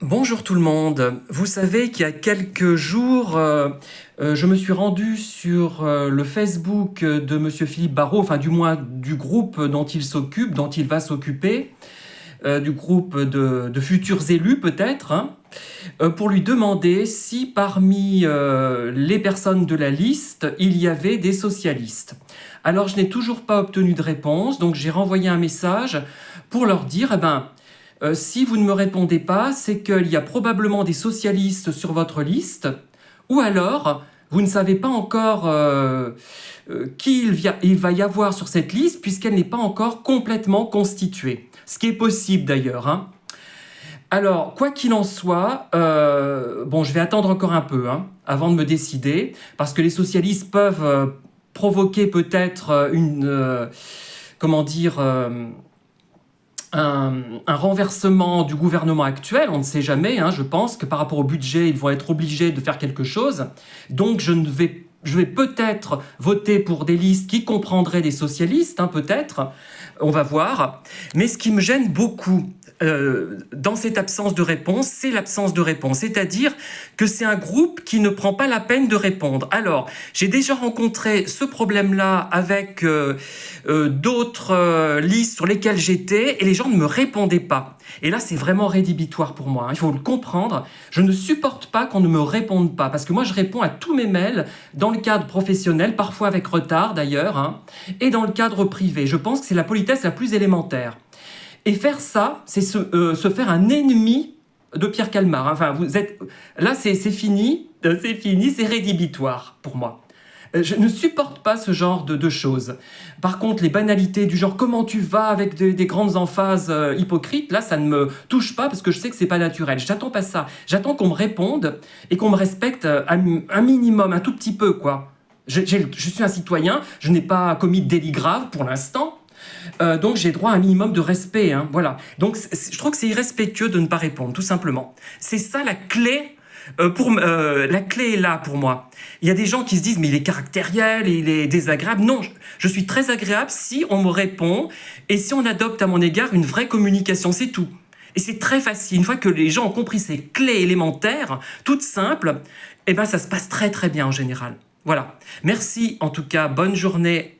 Bonjour tout le monde. Vous savez qu'il y a quelques jours, je me suis rendu sur le Facebook de Monsieur Philippe Barrot, enfin du moins du groupe dont il s'occupe, dont il va s'occuper, du groupe de futurs élus peut-être, hein, pour lui demander si parmi les personnes de la liste, il y avait des socialistes. Alors je n'ai toujours pas obtenu de réponse, donc j'ai renvoyé un message pour leur dire, si vous ne me répondez pas, c'est qu'il y a probablement des socialistes sur votre liste, ou alors vous ne savez pas encore qui il va y avoir sur cette liste, puisqu'elle n'est pas encore complètement constituée. Ce qui est possible d'ailleurs, hein. Alors, quoi qu'il en soit, bon, je vais attendre encore un peu hein, avant de me décider, parce que les socialistes peuvent provoquer peut-être comment dire, un renversement du gouvernement actuel, on ne sait jamais, hein, je pense que par rapport au budget, ils vont être obligés de faire quelque chose. Donc je vais peut-être voter pour des listes qui comprendraient des socialistes, hein, peut-être, on va voir. Mais ce qui me gêne beaucoup dans cette absence de réponse, c'est l'absence de réponse. C'est-à-dire que c'est un groupe qui ne prend pas la peine de répondre. Alors, j'ai déjà rencontré ce problème-là avec d'autres listes sur lesquelles j'étais et les gens ne me répondaient pas. Et là, c'est vraiment rédhibitoire pour moi, hein. Il faut le comprendre. Je ne supporte pas qu'on ne me réponde pas parce que moi, je réponds à tous mes mails dans le cadre professionnel, parfois avec retard d'ailleurs, hein, et dans le cadre privé. Je pense que c'est la politesse la plus élémentaire. Et faire ça, c'est se faire un ennemi de Pierre Calmar. Enfin, vous êtes là, c'est fini, c'est rédhibitoire pour moi. Je ne supporte pas ce genre de choses. Par contre, les banalités du genre comment tu vas avec des grandes emphases hypocrites, là, ça ne me touche pas parce que je sais que c'est pas naturel. J'attends pas ça. J'attends qu'on me réponde et qu'on me respecte un minimum, un tout petit peu, quoi. Je suis un citoyen, je n'ai pas commis de délit grave pour l'instant. Donc j'ai droit à un minimum de respect, hein, voilà. Donc je trouve que c'est irrespectueux de ne pas répondre, tout simplement. C'est ça la clé. La clé est là pour moi. Il y a des gens qui se disent mais il est caractériel, il est désagréable. Non, je suis très agréable si on me répond et si on adopte à mon égard une vraie communication, c'est tout. Et c'est très facile. Une fois que les gens ont compris ces clés élémentaires, toutes simples, eh ben ça se passe très très bien en général. Voilà. Merci en tout cas. Bonne journée